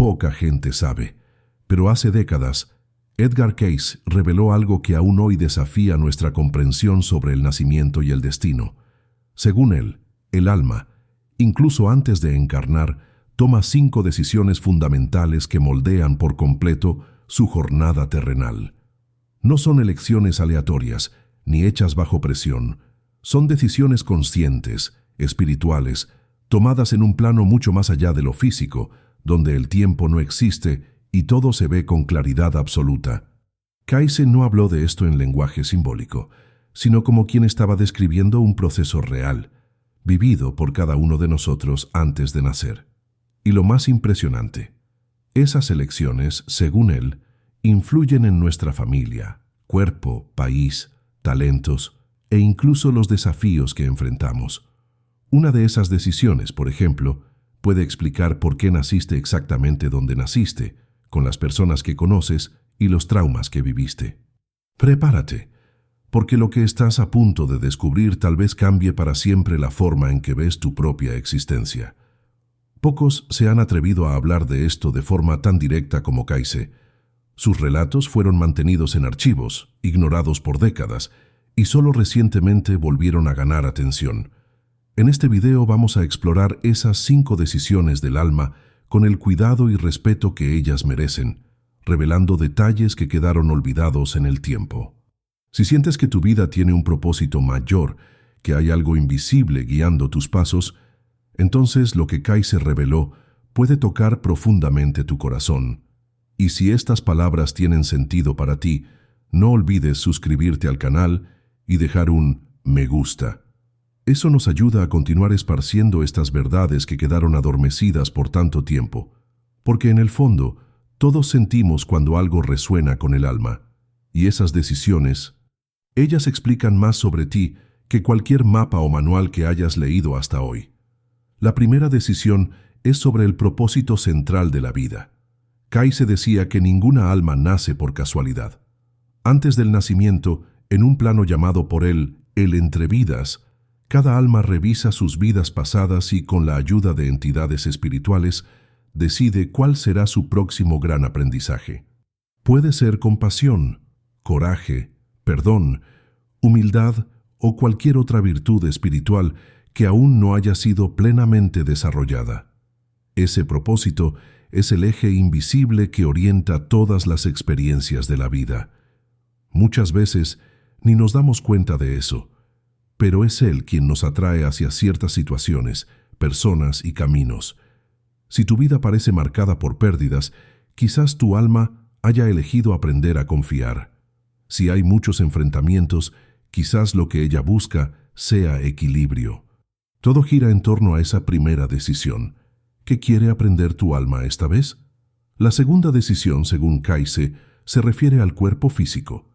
poca gente sabe, pero hace décadas, Edgar Cayce reveló algo que aún hoy desafía nuestra comprensión sobre el nacimiento y el destino. Según él, el alma, incluso antes de encarnar, toma 5 decisiones fundamentales que moldean por completo su jornada terrenal. No son elecciones aleatorias, ni hechas bajo presión. Son decisiones conscientes, espirituales, tomadas en un plano mucho más allá de lo físico, donde el tiempo no existe y todo se ve con claridad absoluta. Cayce no habló de esto en lenguaje simbólico, sino como quien estaba describiendo un proceso real, vivido por cada uno de nosotros antes de nacer. Y lo más impresionante, esas elecciones, según él, influyen en nuestra familia, cuerpo, país, talentos e incluso los desafíos que enfrentamos. Una de esas decisiones, por ejemplo, puede explicar por qué naciste exactamente donde naciste, con las personas que conoces y los traumas que viviste. Prepárate, porque lo que estás a punto de descubrir tal vez cambie para siempre la forma en que ves tu propia existencia. Pocos se han atrevido a hablar de esto de forma tan directa como Cayce. Sus relatos fueron mantenidos en archivos, ignorados por décadas, y solo recientemente volvieron a ganar atención. En este video vamos a explorar esas 5 decisiones del alma con el cuidado y respeto que ellas merecen, revelando detalles que quedaron olvidados en el tiempo. Si sientes que tu vida tiene un propósito mayor, que hay algo invisible guiando tus pasos, entonces lo que Cayce reveló puede tocar profundamente tu corazón. Y si estas palabras tienen sentido para ti, no olvides suscribirte al canal y dejar un me gusta. Eso nos ayuda a continuar esparciendo estas verdades que quedaron adormecidas por tanto tiempo, porque en el fondo todos sentimos cuando algo resuena con el alma, y esas decisiones, ellas explican más sobre ti que cualquier mapa o manual que hayas leído hasta hoy. La primera decisión es sobre el propósito central de la vida. Cayce decía que ninguna alma nace por casualidad. Antes del nacimiento, en un plano llamado por él el entrevidas, cada alma revisa sus vidas pasadas y, con la ayuda de entidades espirituales, decide cuál será su próximo gran aprendizaje. Puede ser compasión, coraje, perdón, humildad o cualquier otra virtud espiritual que aún no haya sido plenamente desarrollada. Ese propósito es el eje invisible que orienta todas las experiencias de la vida. Muchas veces ni nos damos cuenta de eso, pero es Él quien nos atrae hacia ciertas situaciones, personas y caminos. Si tu vida parece marcada por pérdidas, quizás tu alma haya elegido aprender a confiar. Si hay muchos enfrentamientos, quizás lo que ella busca sea equilibrio. Todo gira en torno a esa primera decisión. ¿Qué quiere aprender tu alma esta vez? La segunda decisión, según Cayce, se refiere al cuerpo físico.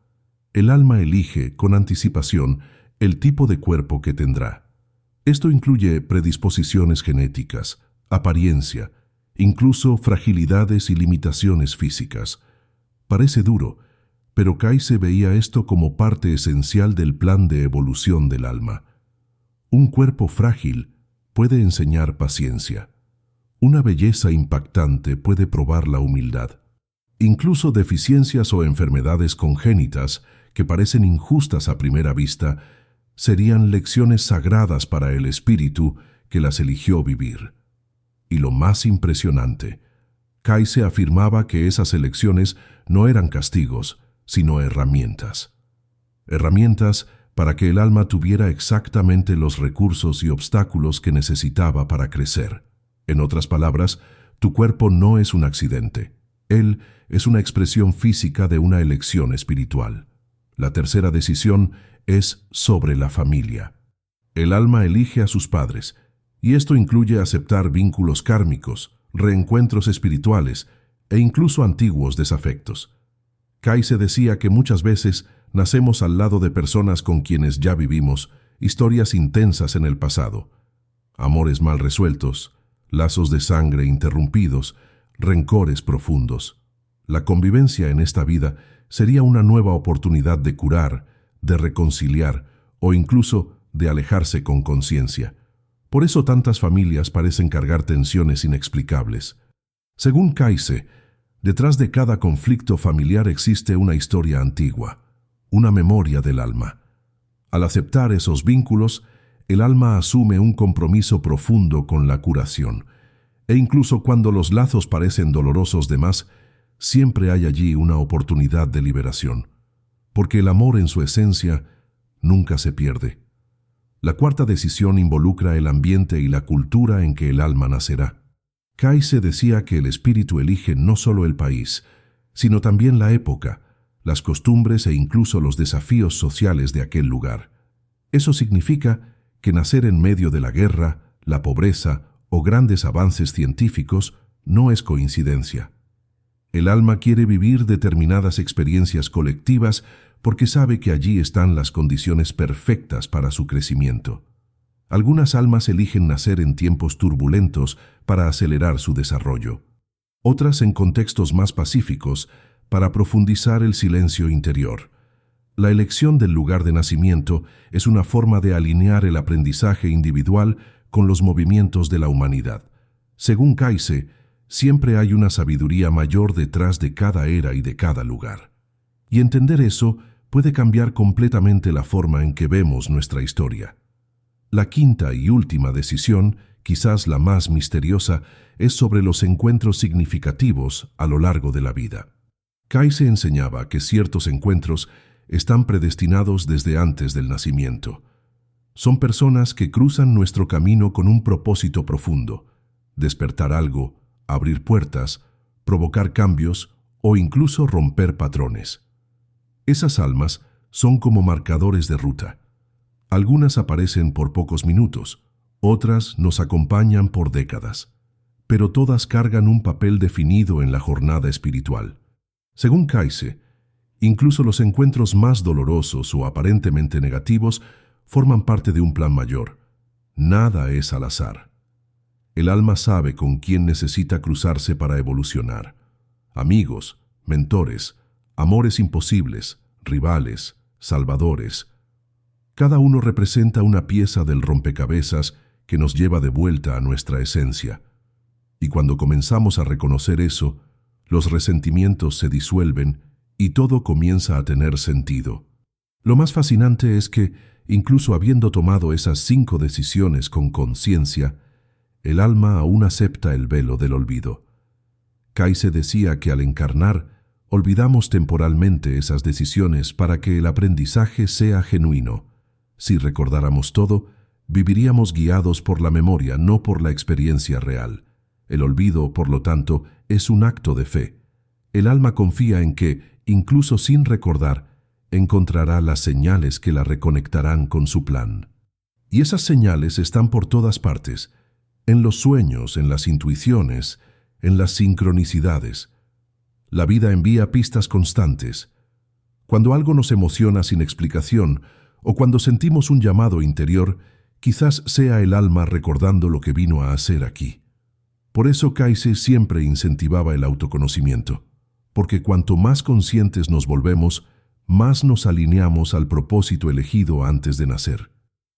El alma elige, con anticipación, el tipo de cuerpo que tendrá. Esto incluye predisposiciones genéticas, apariencia, incluso fragilidades y limitaciones físicas. Parece duro, pero Cayce veía esto como parte esencial del plan de evolución del alma. Un cuerpo frágil puede enseñar paciencia. Una belleza impactante puede probar la humildad. Incluso deficiencias o enfermedades congénitas que parecen injustas a primera vista serían lecciones sagradas para el espíritu que las eligió vivir. Y lo más impresionante, Cayce afirmaba que esas elecciones no eran castigos, sino herramientas. Herramientas para que el alma tuviera exactamente los recursos y obstáculos que necesitaba para crecer. En otras palabras, tu cuerpo no es un accidente. Él es una expresión física de una elección espiritual. La tercera decisión es sobre la familia. El alma elige a sus padres, y esto incluye aceptar vínculos kármicos, reencuentros espirituales e incluso antiguos desafectos. Cayce decía que muchas veces nacemos al lado de personas con quienes ya vivimos historias intensas en el pasado, amores mal resueltos, lazos de sangre interrumpidos, rencores profundos. La convivencia en esta vida sería una nueva oportunidad de curar, de reconciliar o incluso de alejarse con conciencia. Por eso tantas familias parecen cargar tensiones inexplicables. Según Kayse, detrás de cada conflicto familiar existe una historia antigua, una memoria del alma. Al aceptar esos vínculos, el alma asume un compromiso profundo con la curación, e incluso cuando los lazos parecen dolorosos de más, siempre hay allí una oportunidad de liberación, porque el amor en su esencia nunca se pierde. La cuarta decisión involucra el ambiente y la cultura en que el alma nacerá. Kayse decía que el espíritu elige no solo el país, sino también la época, las costumbres e incluso los desafíos sociales de aquel lugar. Eso significa que nacer en medio de la guerra, la pobreza o grandes avances científicos no es coincidencia. El alma quiere vivir determinadas experiencias colectivas porque sabe que allí están las condiciones perfectas para su crecimiento. Algunas almas eligen nacer en tiempos turbulentos para acelerar su desarrollo. Otras en contextos más pacíficos para profundizar el silencio interior. La elección del lugar de nacimiento es una forma de alinear el aprendizaje individual con los movimientos de la humanidad. Según Kayse, siempre hay una sabiduría mayor detrás de cada era y de cada lugar. Y entender eso puede cambiar completamente la forma en que vemos nuestra historia. La quinta y última decisión, quizás la más misteriosa, es sobre los encuentros significativos a lo largo de la vida. Kayse enseñaba que ciertos encuentros están predestinados desde antes del nacimiento. Son personas que cruzan nuestro camino con un propósito profundo: despertar algo, abrir puertas, provocar cambios o incluso romper patrones. Esas almas son como marcadores de ruta. Algunas aparecen por pocos minutos, otras nos acompañan por décadas, pero todas cargan un papel definido en la jornada espiritual. Según Kayse, incluso los encuentros más dolorosos o aparentemente negativos forman parte de un plan mayor. Nada es al azar. El alma sabe con quién necesita cruzarse para evolucionar. Amigos, mentores, amores imposibles, rivales, salvadores. Cada uno representa una pieza del rompecabezas que nos lleva de vuelta a nuestra esencia. Y cuando comenzamos a reconocer eso, los resentimientos se disuelven y todo comienza a tener sentido. Lo más fascinante es que, incluso habiendo tomado esas 5 decisiones con conciencia, el alma aún acepta el velo del olvido. Kayse decía que al encarnar, olvidamos temporalmente esas decisiones para que el aprendizaje sea genuino. Si recordáramos todo, viviríamos guiados por la memoria, no por la experiencia real. El olvido, por lo tanto, es un acto de fe. El alma confía en que, incluso sin recordar, encontrará las señales que la reconectarán con su plan. Y esas señales están por todas partes, en los sueños, en las intuiciones, en las sincronicidades. La vida envía pistas constantes. Cuando algo nos emociona sin explicación, o cuando sentimos un llamado interior, quizás sea el alma recordando lo que vino a hacer aquí. Por eso Kayse siempre incentivaba el autoconocimiento, porque cuanto más conscientes nos volvemos, más nos alineamos al propósito elegido antes de nacer.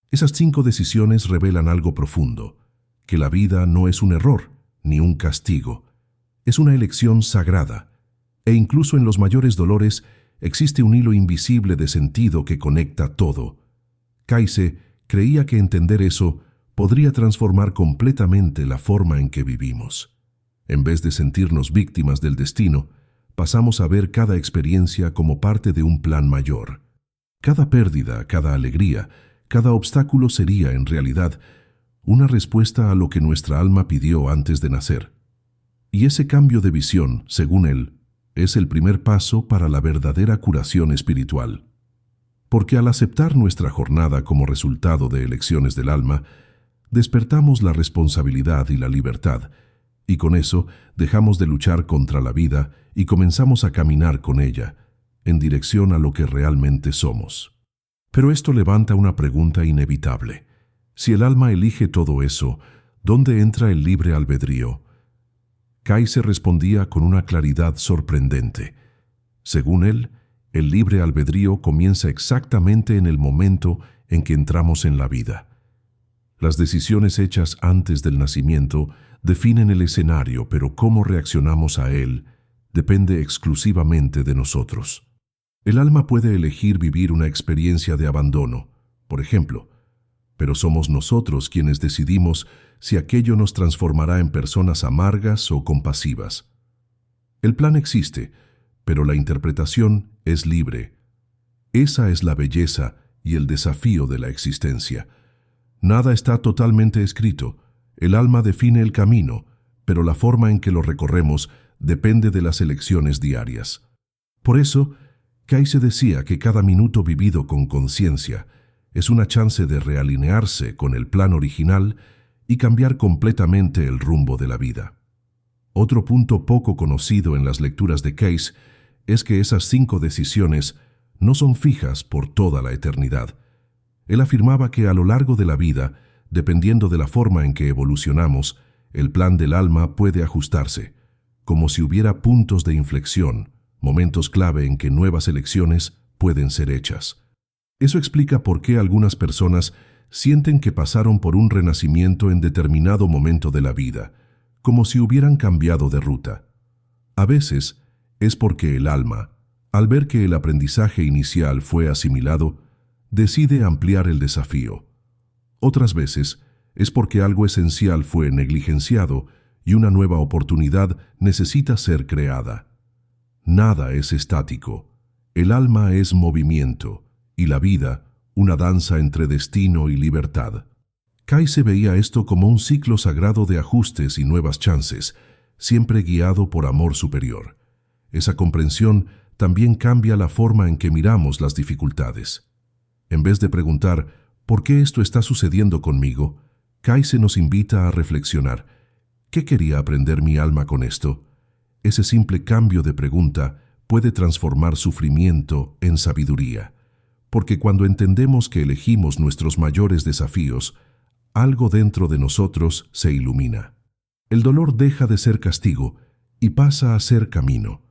Esas 5 decisiones revelan algo profundo, que la vida no es un error ni un castigo, es una elección sagrada, e incluso en los mayores dolores existe un hilo invisible de sentido que conecta todo. Kayse creía que entender eso podría transformar completamente la forma en que vivimos. En vez de sentirnos víctimas del destino, pasamos a ver cada experiencia como parte de un plan mayor. Cada pérdida, cada alegría, cada obstáculo sería, en realidad, una respuesta a lo que nuestra alma pidió antes de nacer. Y ese cambio de visión, según él, es el primer paso para la verdadera curación espiritual. Porque al aceptar nuestra jornada como resultado de elecciones del alma, despertamos la responsabilidad y la libertad, y con eso dejamos de luchar contra la vida y comenzamos a caminar con ella, en dirección a lo que realmente somos. Pero esto levanta una pregunta inevitable. Si el alma elige todo eso, ¿dónde entra el libre albedrío? Kayse respondía con una claridad sorprendente. Según él, el libre albedrío comienza exactamente en el momento en que entramos en la vida. Las decisiones hechas antes del nacimiento definen el escenario, pero cómo reaccionamos a él depende exclusivamente de nosotros. El alma puede elegir vivir una experiencia de abandono, por ejemplo, pero somos nosotros quienes decidimos si aquello nos transformará en personas amargas o compasivas. El plan existe, pero la interpretación es libre. Esa es la belleza y el desafío de la existencia. Nada está totalmente escrito. El alma define el camino, pero la forma en que lo recorremos depende de las elecciones diarias. Por eso, Kayse decía que cada minuto vivido con conciencia es una chance de realinearse con el plan original y cambiar completamente el rumbo de la vida. Otro punto poco conocido en las lecturas de Kayse es que esas 5 decisiones no son fijas por toda la eternidad. Él afirmaba que a lo largo de la vida, dependiendo de la forma en que evolucionamos, el plan del alma puede ajustarse, como si hubiera puntos de inflexión, momentos clave en que nuevas elecciones pueden ser hechas. Eso explica por qué algunas personas sienten que pasaron por un renacimiento en determinado momento de la vida, como si hubieran cambiado de ruta. A veces es porque el alma, al ver que el aprendizaje inicial fue asimilado, decide ampliar el desafío. Otras veces es porque algo esencial fue negligenciado y una nueva oportunidad necesita ser creada. Nada es estático. El alma es movimiento y la vida una danza entre destino y libertad. Kayse veía esto como un ciclo sagrado de ajustes y nuevas chances, siempre guiado por amor superior. Esa comprensión también cambia la forma en que miramos las dificultades. En vez de preguntar, ¿por qué esto está sucediendo conmigo?, Kayse nos invita a reflexionar. ¿Qué quería aprender mi alma con esto? Ese simple cambio de pregunta puede transformar sufrimiento en sabiduría, porque cuando entendemos que elegimos nuestros mayores desafíos, algo dentro de nosotros se ilumina. El dolor deja de ser castigo y pasa a ser camino.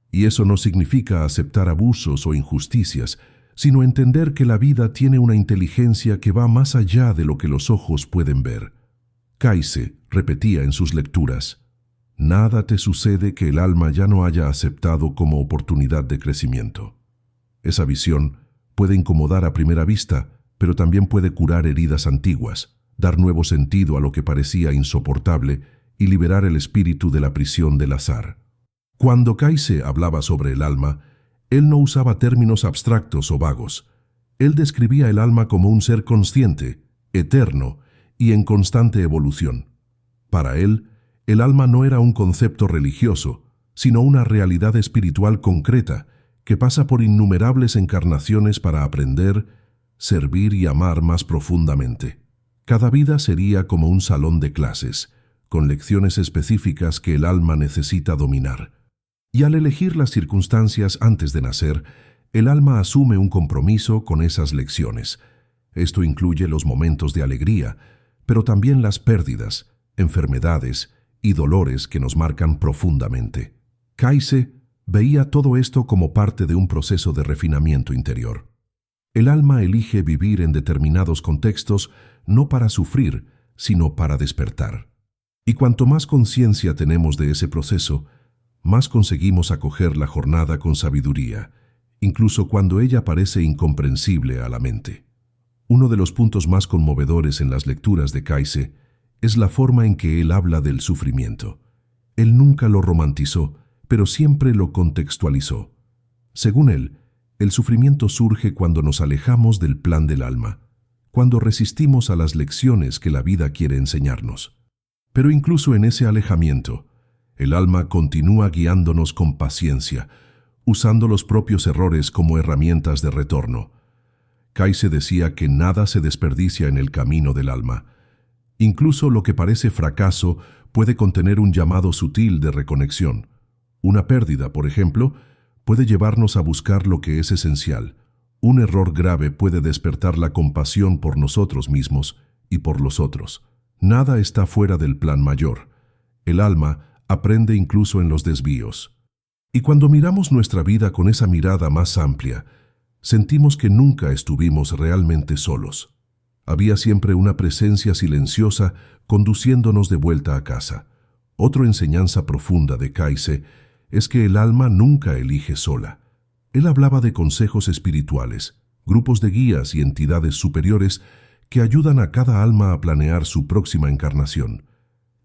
Y eso no significa aceptar abusos o injusticias, sino entender que la vida tiene una inteligencia que va más allá de lo que los ojos pueden ver. Kayse repetía en sus lecturas, «Nada te sucede que el alma ya no haya aceptado como oportunidad de crecimiento». Esa visión puede incomodar a primera vista, pero también puede curar heridas antiguas, dar nuevo sentido a lo que parecía insoportable y liberar el espíritu de la prisión del azar. Cuando Kayse hablaba sobre el alma, él no usaba términos abstractos o vagos. Él describía el alma como un ser consciente, eterno y en constante evolución. Para él, el alma no era un concepto religioso, sino una realidad espiritual concreta que pasa por innumerables encarnaciones para aprender, servir y amar más profundamente. Cada vida sería como un salón de clases, con lecciones específicas que el alma necesita dominar. Y al elegir las circunstancias antes de nacer, el alma asume un compromiso con esas lecciones. Esto incluye los momentos de alegría, pero también las pérdidas, enfermedades y dolores que nos marcan profundamente. Kayse veía todo esto como parte de un proceso de refinamiento interior. El alma elige vivir en determinados contextos no para sufrir, sino para despertar. Y cuanto más conciencia tenemos de ese proceso, más conseguimos acoger la jornada con sabiduría, incluso cuando ella parece incomprensible a la mente. Uno de los puntos más conmovedores en las lecturas de Kayse es la forma en que él habla del sufrimiento. Él nunca lo romantizó, pero siempre lo contextualizó. Según él, el sufrimiento surge cuando nos alejamos del plan del alma, cuando resistimos a las lecciones que la vida quiere enseñarnos. Pero incluso en ese alejamiento, el alma continúa guiándonos con paciencia, usando los propios errores como herramientas de retorno. Kayse decía que nada se desperdicia en el camino del alma. Incluso lo que parece fracaso puede contener un llamado sutil de reconexión. Una pérdida, por ejemplo, puede llevarnos a buscar lo que es esencial. Un error grave puede despertar la compasión por nosotros mismos y por los otros. Nada está fuera del plan mayor. El alma aprende incluso en los desvíos. Y cuando miramos nuestra vida con esa mirada más amplia, sentimos que nunca estuvimos realmente solos. Había siempre una presencia silenciosa conduciéndonos de vuelta a casa. Otra enseñanza profunda de Kaise es que el alma nunca elige sola. Él hablaba de consejos espirituales, grupos de guías y entidades superiores que ayudan a cada alma a planear su próxima encarnación.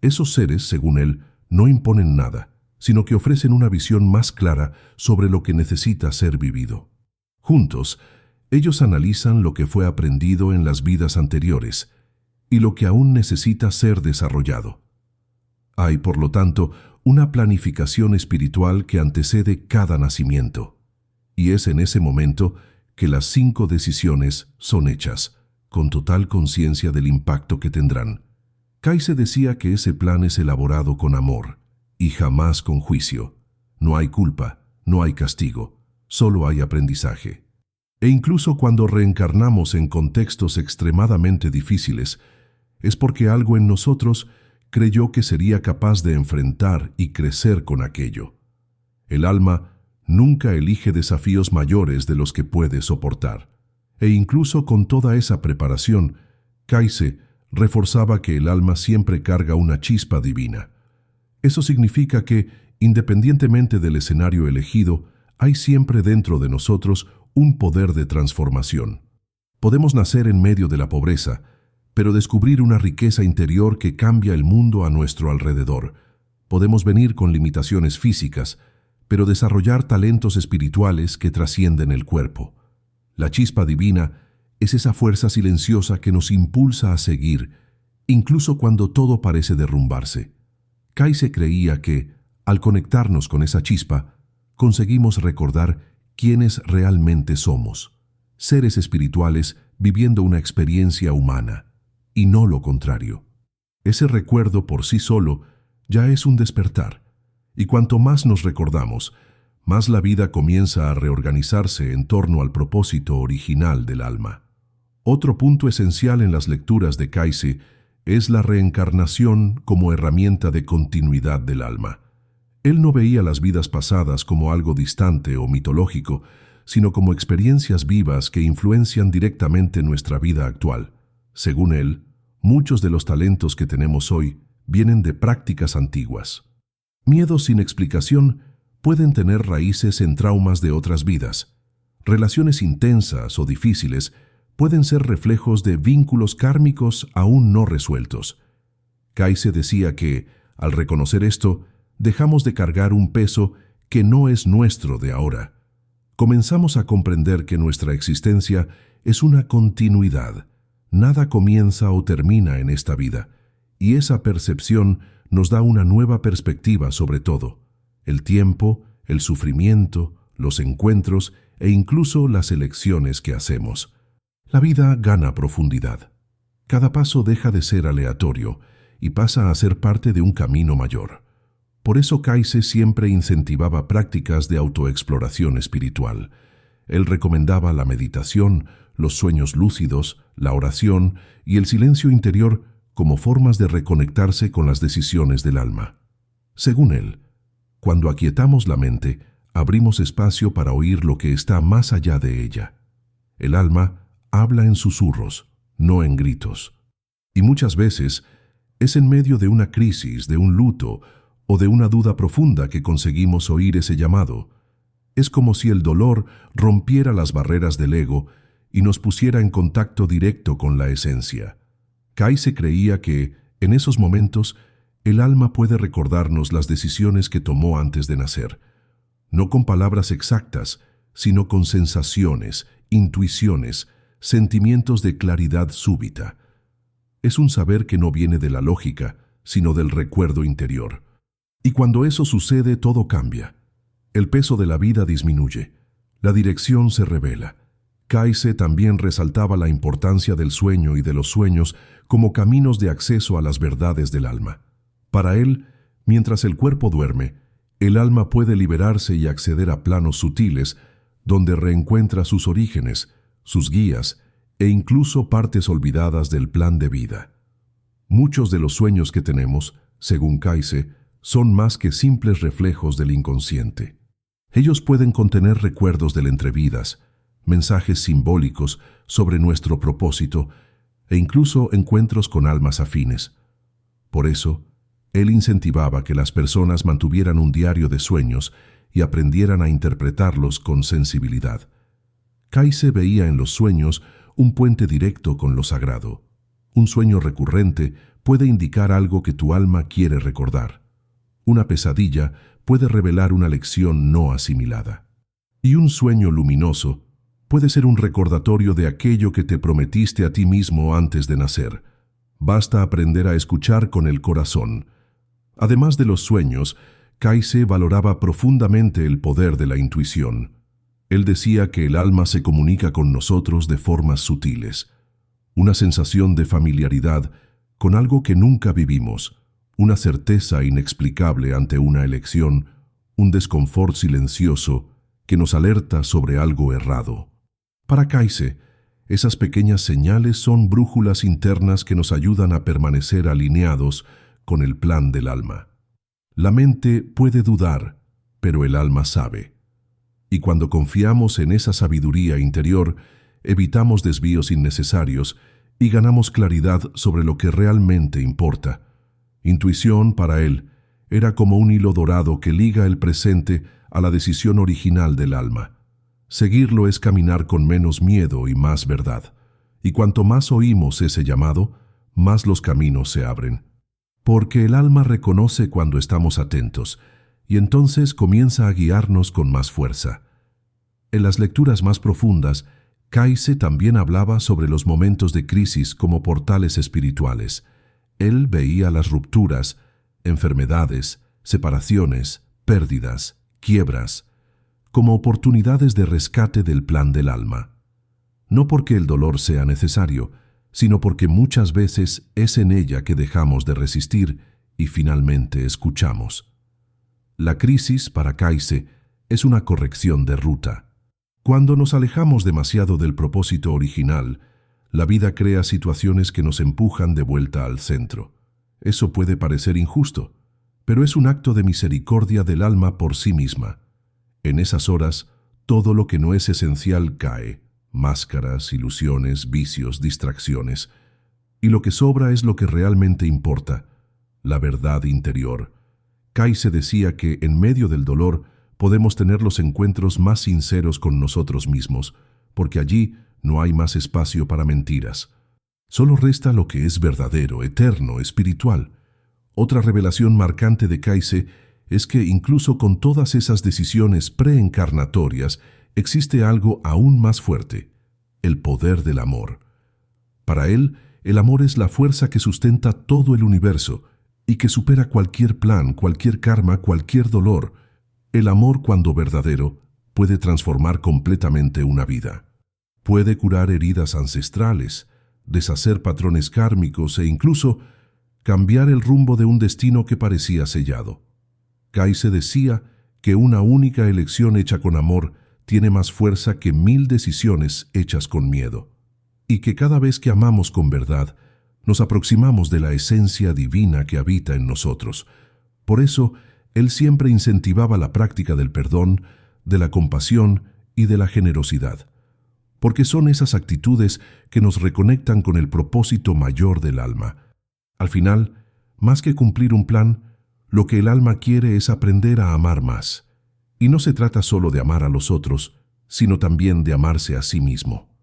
Esos seres, según él, no imponen nada, sino que ofrecen una visión más clara sobre lo que necesita ser vivido. Juntos, ellos analizan lo que fue aprendido en las vidas anteriores y lo que aún necesita ser desarrollado. Hay, por lo tanto, una planificación espiritual que antecede cada nacimiento, y es en ese momento que las 5 decisiones son hechas, con total conciencia del impacto que tendrán. Kaise decía que ese plan es elaborado con amor y jamás con juicio. No hay culpa, no hay castigo, solo hay aprendizaje. E incluso cuando reencarnamos en contextos extremadamente difíciles, es porque algo en nosotros creyó que sería capaz de enfrentar y crecer con aquello. El alma nunca elige desafíos mayores de los que puede soportar. E incluso con toda esa preparación, Kaise reforzaba que el alma siempre carga una chispa divina. Eso significa que, independientemente del escenario elegido, hay siempre dentro de nosotros un poder de transformación. Podemos nacer en medio de la pobreza, pero descubrir una riqueza interior que cambia el mundo a nuestro alrededor. Podemos venir con limitaciones físicas, pero desarrollar talentos espirituales que trascienden el cuerpo. La chispa divina es esa fuerza silenciosa que nos impulsa a seguir, incluso cuando todo parece derrumbarse. Kaise creía que, al conectarnos con esa chispa, conseguimos recordar quiénes realmente somos, seres espirituales viviendo una experiencia humana, y no lo contrario. Ese recuerdo por sí solo ya es un despertar, y cuanto más nos recordamos, más la vida comienza a reorganizarse en torno al propósito original del alma. Otro punto esencial en las lecturas de Kaise es la reencarnación como herramienta de continuidad del alma. Él no veía las vidas pasadas como algo distante o mitológico, sino como experiencias vivas que influencian directamente nuestra vida actual. Según él, muchos de los talentos que tenemos hoy vienen de prácticas antiguas. Miedos sin explicación pueden tener raíces en traumas de otras vidas. Relaciones intensas o difíciles pueden ser reflejos de vínculos kármicos aún no resueltos. Kaise decía que, al reconocer esto, dejamos de cargar un peso que no es nuestro de ahora. Comenzamos a comprender que nuestra existencia es una continuidad. Nada comienza o termina en esta vida, y esa percepción nos da una nueva perspectiva sobre todo: el tiempo, el sufrimiento, los encuentros e incluso las elecciones que hacemos. La vida gana profundidad. Cada paso deja de ser aleatorio y pasa a ser parte de un camino mayor. Por eso Kaise siempre incentivaba prácticas de autoexploración espiritual. Él recomendaba la meditación, los sueños lúcidos, la oración y el silencio interior como formas de reconectarse con las decisiones del alma. Según él, cuando aquietamos la mente, abrimos espacio para oír lo que está más allá de ella. El alma habla en susurros, no en gritos. Y muchas veces es en medio de una crisis, de un luto o de una duda profunda que conseguimos oír ese llamado. Es como si el dolor rompiera las barreras del ego y nos pusiera en contacto directo con la esencia. Kaise creía que, en esos momentos, el alma puede recordarnos las decisiones que tomó antes de nacer, no con palabras exactas, sino con sensaciones, intuiciones, sentimientos de claridad súbita. Es un saber que no viene de la lógica, sino del recuerdo interior. Y cuando eso sucede, todo cambia. El peso de la vida disminuye, la dirección se revela. Kaise también resaltaba la importancia del sueño y de los sueños como caminos de acceso a las verdades del alma. Para él, mientras el cuerpo duerme, el alma puede liberarse y acceder a planos sutiles, donde reencuentra sus orígenes, sus guías e incluso partes olvidadas del plan de vida. Muchos de los sueños que tenemos, según Kaise, son más que simples reflejos del inconsciente. Ellos pueden contener recuerdos del entrevidas, mensajes simbólicos sobre nuestro propósito e incluso encuentros con almas afines. Por eso, él incentivaba que las personas mantuvieran un diario de sueños y aprendieran a interpretarlos con sensibilidad. Kayse veía en los sueños un puente directo con lo sagrado. Un sueño recurrente puede indicar algo que tu alma quiere recordar. Una pesadilla puede revelar una lección no asimilada. Y un sueño luminoso puede ser un recordatorio de aquello que te prometiste a ti mismo antes de nacer. Basta aprender a escuchar con el corazón. Además de los sueños, Kayse valoraba profundamente el poder de la intuición. Él decía que el alma se comunica con nosotros de formas sutiles. Una sensación de familiaridad con algo que nunca vivimos, una certeza inexplicable ante una elección, un desconfort silencioso que nos alerta sobre algo errado. Para Kayse, esas pequeñas señales son brújulas internas que nos ayudan a permanecer alineados con el plan del alma. La mente puede dudar, pero el alma sabe. Y cuando confiamos en esa sabiduría interior, evitamos desvíos innecesarios y ganamos claridad sobre lo que realmente importa. Intuición, para él, era como un hilo dorado que liga el presente a la decisión original del alma. Seguirlo es caminar con menos miedo y más verdad. Y cuanto más oímos ese llamado, más los caminos se abren. Porque el alma reconoce cuando estamos atentos, y entonces comienza a guiarnos con más fuerza. En las lecturas más profundas, Kayse también hablaba sobre los momentos de crisis como portales espirituales. Él veía las rupturas, enfermedades, separaciones, pérdidas, quiebras, como oportunidades de rescate del plan del alma. No porque el dolor sea necesario, sino porque muchas veces es en ella que dejamos de resistir y finalmente escuchamos. La crisis, para Kayse, es una corrección de ruta. Cuando nos alejamos demasiado del propósito original, la vida crea situaciones que nos empujan de vuelta al centro. Eso puede parecer injusto, pero es un acto de misericordia del alma por sí misma. En esas horas, todo lo que no es esencial cae: máscaras, ilusiones, vicios, distracciones. Y lo que sobra es lo que realmente importa, la verdad interior. Kayse decía que en medio del dolor podemos tener los encuentros más sinceros con nosotros mismos, porque allí no hay más espacio para mentiras. Solo resta lo que es verdadero, eterno, espiritual. Otra revelación marcante de Kayse es que incluso con todas esas decisiones preencarnatorias existe algo aún más fuerte: el poder del amor. Para él, el amor es la fuerza que sustenta todo el universo y que supera cualquier plan, cualquier karma, cualquier dolor. El amor, cuando verdadero, puede transformar completamente una vida. Puede curar heridas ancestrales, deshacer patrones kármicos e incluso cambiar el rumbo de un destino que parecía sellado. Kayse decía que una única elección hecha con amor tiene más fuerza que 1000 decisiones hechas con miedo, y que cada vez que amamos con verdad, nos aproximamos de la esencia divina que habita en nosotros. Por eso, él siempre incentivaba la práctica del perdón, de la compasión y de la generosidad, porque son esas actitudes que nos reconectan con el propósito mayor del alma. Al final, más que cumplir un plan, lo que el alma quiere es aprender a amar más. Y no se trata solo de amar a los otros, sino también de amarse a sí mismo.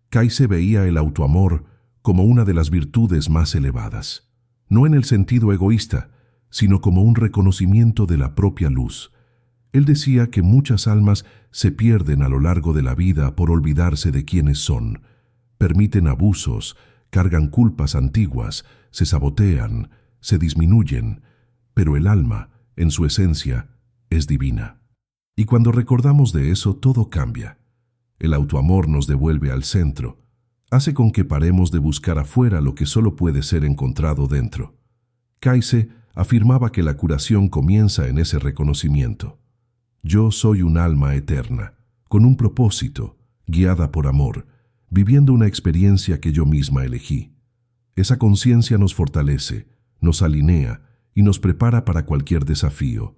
Kayse veía el autoamor como una de las virtudes más elevadas, no en el sentido egoísta, sino como un reconocimiento de la propia luz. Él decía que muchas almas se pierden a lo largo de la vida por olvidarse de quiénes son. Permiten abusos, cargan culpas antiguas, se sabotean, se disminuyen, pero el alma, en su esencia, es divina. Y cuando recordamos de eso, todo cambia. El autoamor nos devuelve al centro, hace con que paremos de buscar afuera lo que solo puede ser encontrado dentro. Kayse afirmaba que la curación comienza en ese reconocimiento. Yo soy un alma eterna, con un propósito, guiada por amor, viviendo una experiencia que yo misma elegí. Esa conciencia nos fortalece, nos alinea y nos prepara para cualquier desafío,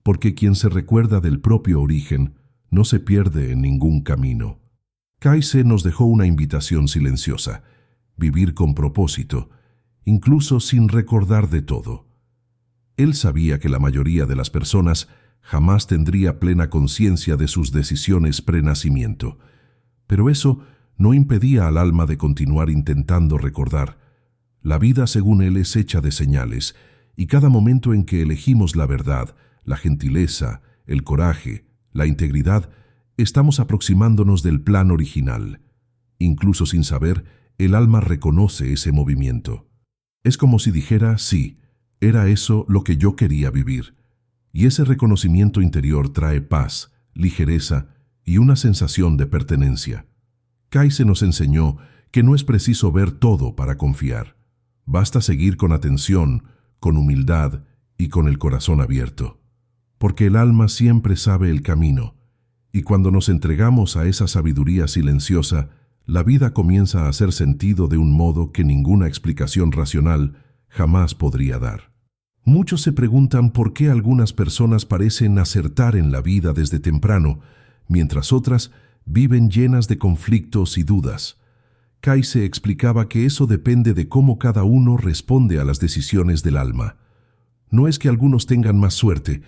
porque quien se recuerda del propio origen no se pierde en ningún camino. Kayse nos dejó una invitación silenciosa: vivir con propósito, incluso sin recordar de todo. Él sabía que la mayoría de las personas jamás tendría plena conciencia de sus decisiones prenacimiento, pero eso no impedía al alma de continuar intentando recordar. La vida, según él, es hecha de señales, y cada momento en que elegimos la verdad, la gentileza, el coraje, la integridad, estamos aproximándonos del plan original. Incluso sin saber, el alma reconoce ese movimiento. Es como si dijera, sí, era eso lo que yo quería vivir. Y ese reconocimiento interior trae paz, ligereza y una sensación de pertenencia. Kayse nos enseñó que no es preciso ver todo para confiar. Basta seguir con atención, con humildad y con el corazón abierto. Porque el alma siempre sabe el camino, y cuando nos entregamos a esa sabiduría silenciosa, la vida comienza a hacer sentido de un modo que ninguna explicación racional jamás podría dar. Muchos se preguntan por qué algunas personas parecen acertar en la vida desde temprano, mientras otras viven llenas de conflictos y dudas. Kayse explicaba que eso depende de cómo cada uno responde a las decisiones del alma. No es que algunos tengan más suerte,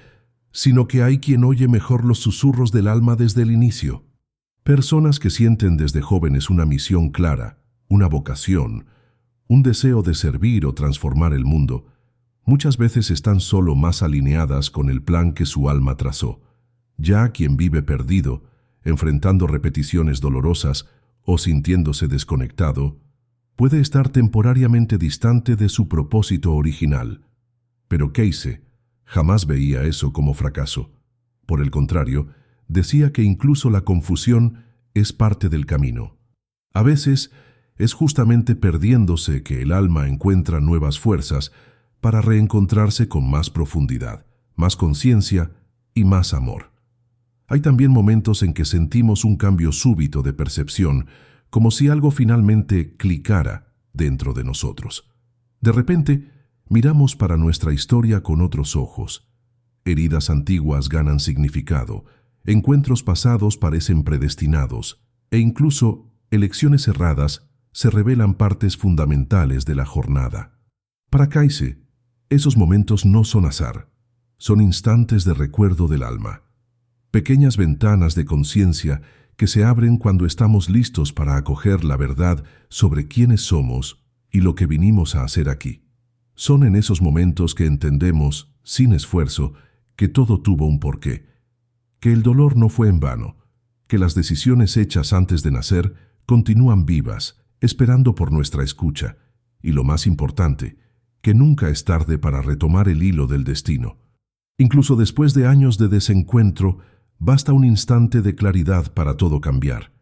sino que hay quien oye mejor los susurros del alma desde el inicio. Personas que sienten desde jóvenes una misión clara, una vocación, un deseo de servir o transformar el mundo, muchas veces están solo más alineadas con el plan que su alma trazó. Ya quien vive perdido, enfrentando repeticiones dolorosas o sintiéndose desconectado, puede estar temporariamente distante de su propósito original. Pero Kayse jamás veía eso como fracaso. Por el contrario, decía que incluso la confusión es parte del camino. A veces es justamente perdiéndose que el alma encuentra nuevas fuerzas para reencontrarse con más profundidad, más conciencia y más amor. Hay también momentos en que sentimos un cambio súbito de percepción, como si algo finalmente clicara dentro de nosotros. De repente, miramos para nuestra historia con otros ojos. Heridas antiguas ganan significado, encuentros pasados parecen predestinados, e incluso elecciones erradas se revelan partes fundamentales de la jornada. Para Kayse, esos momentos no son azar, son instantes de recuerdo del alma. Pequeñas ventanas de conciencia que se abren cuando estamos listos para acoger la verdad sobre quiénes somos y lo que vinimos a hacer aquí. Son en esos momentos que entendemos, sin esfuerzo, que todo tuvo un porqué, que el dolor no fue en vano, que las decisiones hechas antes de nacer continúan vivas, esperando por nuestra escucha, y lo más importante, que nunca es tarde para retomar el hilo del destino. Incluso después de años de desencuentro, basta un instante de claridad para todo cambiar.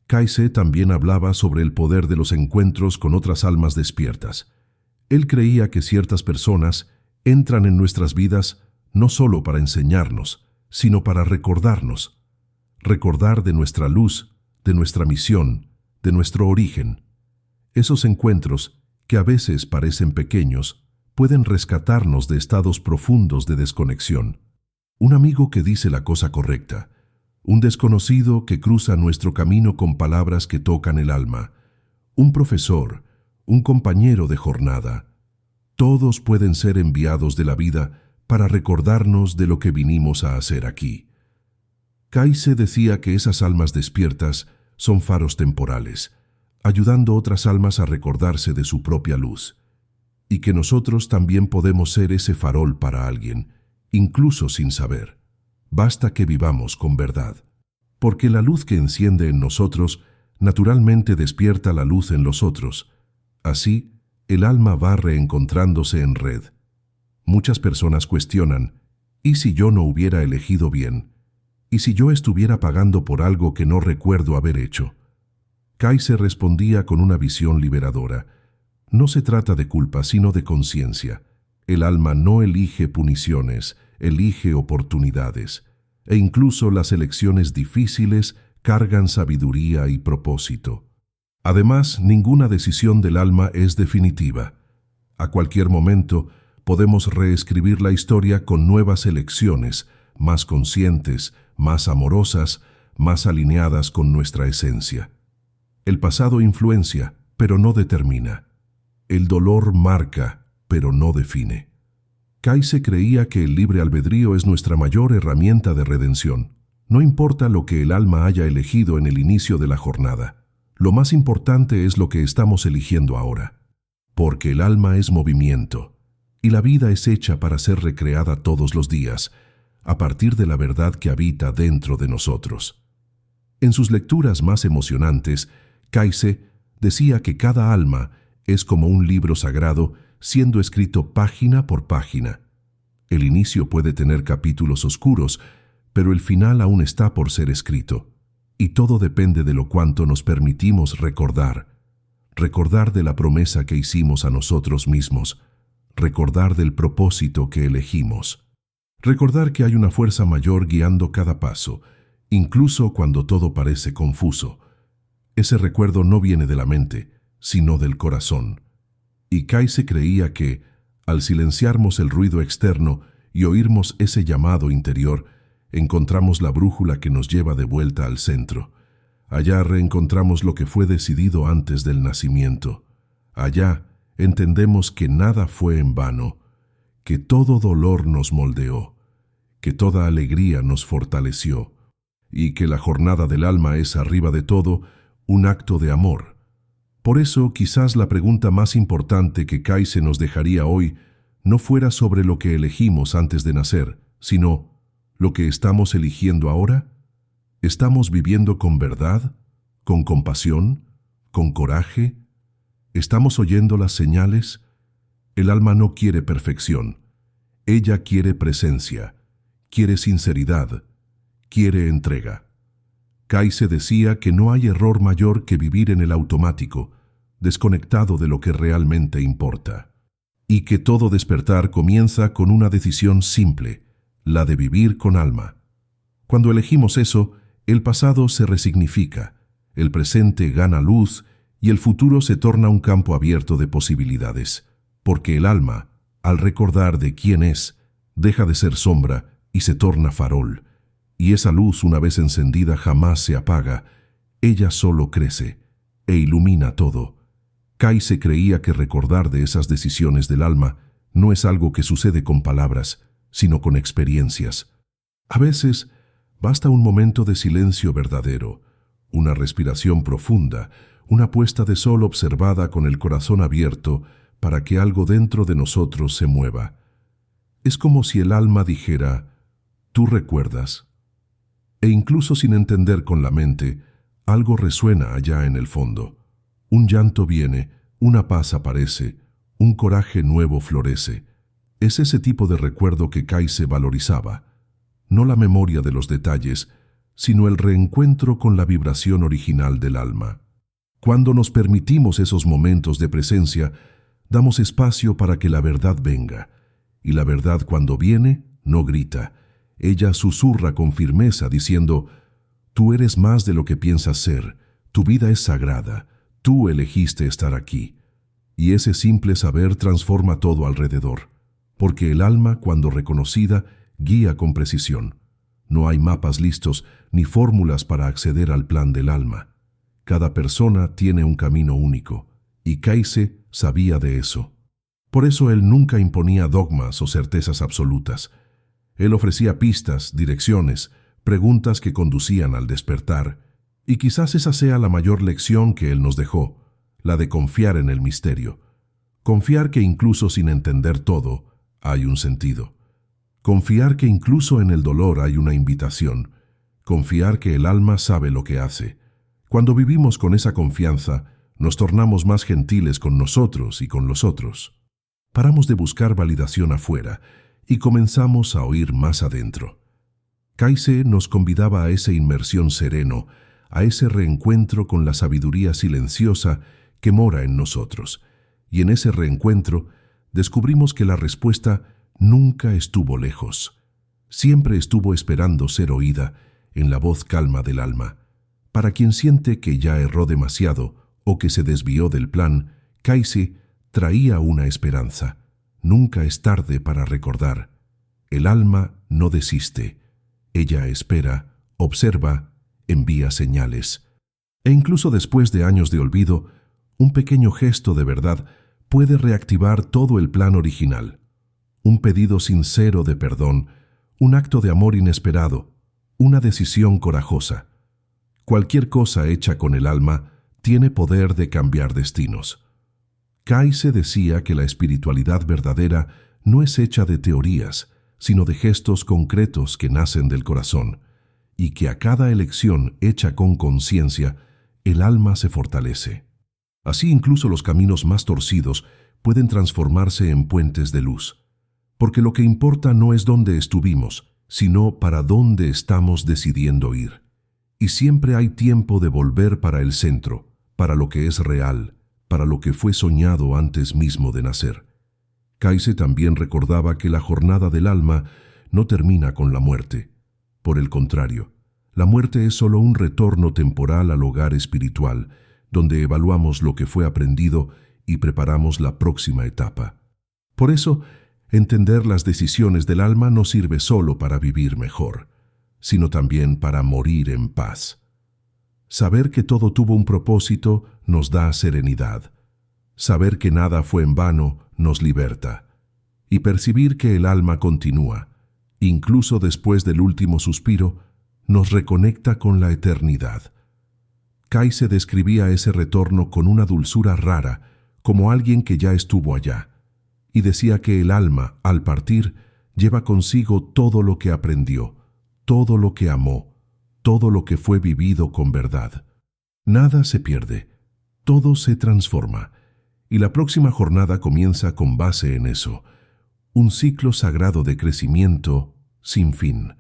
Kayse también hablaba sobre el poder de los encuentros con otras almas despiertas. Él creía que ciertas personas entran en nuestras vidas no solo para enseñarnos, sino para recordarnos. Recordar de nuestra luz, de nuestra misión, de nuestro origen. Esos encuentros, que a veces parecen pequeños, pueden rescatarnos de estados profundos de desconexión. Un amigo que dice la cosa correcta, un desconocido que cruza nuestro camino con palabras que tocan el alma, un profesor, un compañero de jornada. Todos pueden ser enviados de la vida para recordarnos de lo que vinimos a hacer aquí. Kayse decía que esas almas despiertas son faros temporales, ayudando a otras almas a recordarse de su propia luz, y que nosotros también podemos ser ese farol para alguien, incluso sin saber. Basta que vivamos con verdad, porque la luz que enciende en nosotros naturalmente despierta la luz en los otros. Así, el alma va reencontrándose en red. Muchas personas cuestionan, ¿y si yo no hubiera elegido bien? ¿Y si yo estuviera pagando por algo que no recuerdo haber hecho? Kayse respondía con una visión liberadora. No se trata de culpa, sino de conciencia. El alma no elige puniciones, elige oportunidades. E incluso las elecciones difíciles cargan sabiduría y propósito. Además, ninguna decisión del alma es definitiva. A cualquier momento, podemos reescribir la historia con nuevas elecciones, más conscientes, más amorosas, más alineadas con nuestra esencia. El pasado influencia, pero no determina. El dolor marca, pero no define. Kaise creía que el libre albedrío es nuestra mayor herramienta de redención. No importa lo que el alma haya elegido en el inicio de la jornada. Lo más importante es lo que estamos eligiendo ahora. Porque el alma es movimiento, y la vida es hecha para ser recreada todos los días, a partir de la verdad que habita dentro de nosotros. En sus lecturas más emocionantes, Kaise decía que cada alma es como un libro sagrado siendo escrito página por página. El inicio puede tener capítulos oscuros, pero el final aún está por ser escrito, y todo depende de lo cuánto nos permitimos recordar de la promesa que hicimos a nosotros mismos, recordar del propósito que elegimos, recordar que hay una fuerza mayor guiando cada paso, incluso cuando todo parece confuso. Ese recuerdo no viene de la mente, sino del corazón. Y Kaise creía que, al silenciarmos el ruido externo y oírmos ese llamado interior, encontramos la brújula que nos lleva de vuelta al centro. Allá reencontramos lo que fue decidido antes del nacimiento. Allá entendemos que nada fue en vano, que todo dolor nos moldeó, que toda alegría nos fortaleció, y que la jornada del alma es, arriba de todo, un acto de amor. Por eso, quizás la pregunta más importante que Kaise nos dejaría hoy no fuera sobre lo que elegimos antes de nacer, sino ¿lo que estamos eligiendo ahora? ¿Estamos viviendo con verdad, con compasión, con coraje? ¿Estamos oyendo las señales? El alma no quiere perfección. Ella quiere presencia, quiere sinceridad, quiere entrega. Kaise decía que no hay error mayor que vivir en el automático, desconectado de lo que realmente importa, y que todo despertar comienza con una decisión simple, la de vivir con alma. Cuando elegimos eso, el pasado se resignifica, el presente gana luz y el futuro se torna un campo abierto de posibilidades, porque el alma, al recordar de quién es, deja de ser sombra y se torna farol. Y esa luz, una vez encendida, jamás se apaga. Ella solo crece e ilumina todo. Kaise creía que recordar de esas decisiones del alma no es algo que sucede con palabras, sino con experiencias. A veces basta un momento de silencio verdadero, una respiración profunda, una puesta de sol observada con el corazón abierto para que algo dentro de nosotros se mueva. Es como si el alma dijera, «¿Tú recuerdas?». E incluso sin entender con la mente, algo resuena allá en el fondo. Un llanto viene, una paz aparece, un coraje nuevo florece. Es ese tipo de recuerdo que Kaise valorizaba. No la memoria de los detalles, sino el reencuentro con la vibración original del alma. Cuando nos permitimos esos momentos de presencia, damos espacio para que la verdad venga. Y la verdad, cuando viene, no grita. Ella susurra con firmeza diciendo, «Tú eres más de lo que piensas ser, tu vida es sagrada, tú elegiste estar aquí». Y ese simple saber transforma todo alrededor, porque el alma, cuando reconocida, guía con precisión. No hay mapas listos ni fórmulas para acceder al plan del alma. Cada persona tiene un camino único, y Kaise sabía de eso. Por eso él nunca imponía dogmas o certezas absolutas. Él ofrecía pistas, direcciones, preguntas que conducían al despertar, y quizás esa sea la mayor lección que él nos dejó, la de confiar en el misterio. Confiar que incluso sin entender todo, hay un sentido. Confiar que incluso en el dolor hay una invitación. Confiar que el alma sabe lo que hace. Cuando vivimos con esa confianza, nos tornamos más gentiles con nosotros y con los otros. Paramos de buscar validación afuera y comenzamos a oír más adentro. Kaise nos convidaba a esa inmersión sereno, a ese reencuentro con la sabiduría silenciosa que mora en nosotros. Y en ese reencuentro descubrimos que la respuesta nunca estuvo lejos. Siempre estuvo esperando ser oída en la voz calma del alma. Para quien siente que ya erró demasiado o que se desvió del plan, Kaise traía una esperanza. Nunca es tarde para recordar. El alma no desiste. Ella espera, observa, envía señales. E incluso después de años de olvido, Un pequeño gesto de verdad puede reactivar todo el plan original. Un pedido sincero de perdón, un acto de amor inesperado, una decisión corajosa. Cualquier cosa hecha con el alma tiene poder de cambiar destinos. Kayse decía que la espiritualidad verdadera no es hecha de teorías, sino de gestos concretos que nacen del corazón, y que a cada elección hecha con conciencia, el alma se fortalece. Así incluso los caminos más torcidos pueden transformarse en puentes de luz, porque lo que importa no es dónde estuvimos, sino para dónde estamos decidiendo ir. Y siempre hay tiempo de volver para el centro, para lo que es real, para lo que fue soñado antes mismo de nacer. Kayse también recordaba que la jornada del alma no termina con la muerte. Por el contrario, la muerte es solo un retorno temporal al hogar espiritual, donde evaluamos lo que fue aprendido y preparamos la próxima etapa. Por eso, entender las decisiones del alma no sirve solo para vivir mejor, sino también para morir en paz. Saber que todo tuvo un propósito nos da serenidad. Saber que nada fue en vano nos liberta. Y percibir que el alma continúa, incluso después del último suspiro, nos reconecta con la eternidad. Kayse describía ese retorno con una dulzura rara, como alguien que ya estuvo allá, y decía que el alma, al partir, lleva consigo todo lo que aprendió, todo lo que amó, todo lo que fue vivido con verdad. Nada se pierde, todo se transforma, y la próxima jornada comienza con base en eso, un ciclo sagrado de crecimiento sin fin.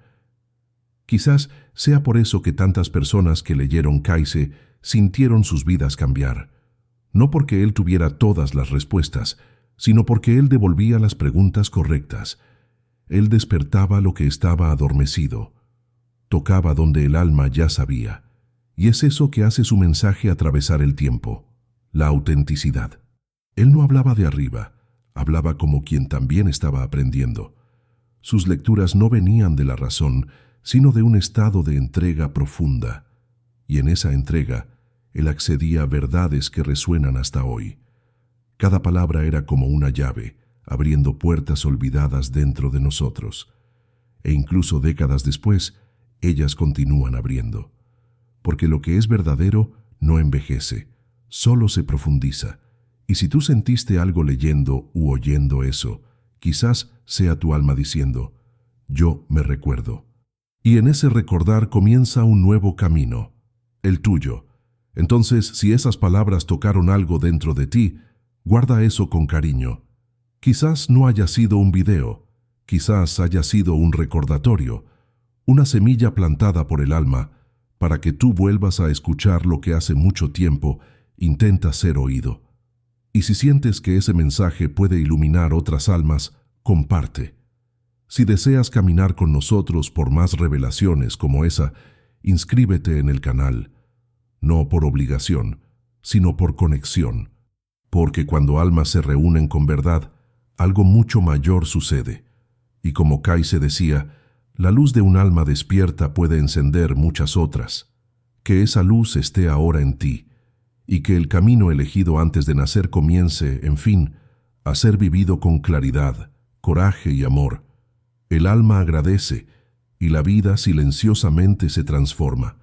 Quizás sea por eso que tantas personas que leyeron Kayse sintieron sus vidas cambiar, no porque él tuviera todas las respuestas, sino porque él devolvía las preguntas correctas. Él despertaba lo que estaba adormecido, tocaba donde el alma ya sabía, y es eso que hace su mensaje atravesar el tiempo, la autenticidad. Él no hablaba de arriba, hablaba como quien también estaba aprendiendo. Sus lecturas no venían de la razón, sino de un estado de entrega profunda, y en esa entrega él accedía a verdades que resuenan hasta hoy. Cada palabra era como una llave, abriendo puertas olvidadas dentro de nosotros. E incluso décadas después, ellas continúan abriendo. Porque lo que es verdadero no envejece, solo se profundiza. Y si tú sentiste algo leyendo u oyendo eso, quizás sea tu alma diciendo, yo me recuerdo. Y en ese recordar comienza un nuevo camino, el tuyo. Entonces, si esas palabras tocaron algo dentro de ti, guarda eso con cariño. Quizás no haya sido un video, quizás haya sido un recordatorio, una semilla plantada por el alma para que tú vuelvas a escuchar lo que hace mucho tiempo intenta ser oído. Y si sientes que ese mensaje puede iluminar otras almas, comparte. Si deseas caminar con nosotros por más revelaciones como esa, inscríbete en el canal, no por obligación, sino por conexión, porque cuando almas se reúnen con verdad, algo mucho mayor sucede. Y como Kayse decía, la luz de un alma despierta puede encender muchas otras. Que esa luz esté ahora en ti, y que el camino elegido antes de nacer comience, en fin, a ser vivido con claridad, coraje y amor. El alma agradece, y la vida silenciosamente se transforma,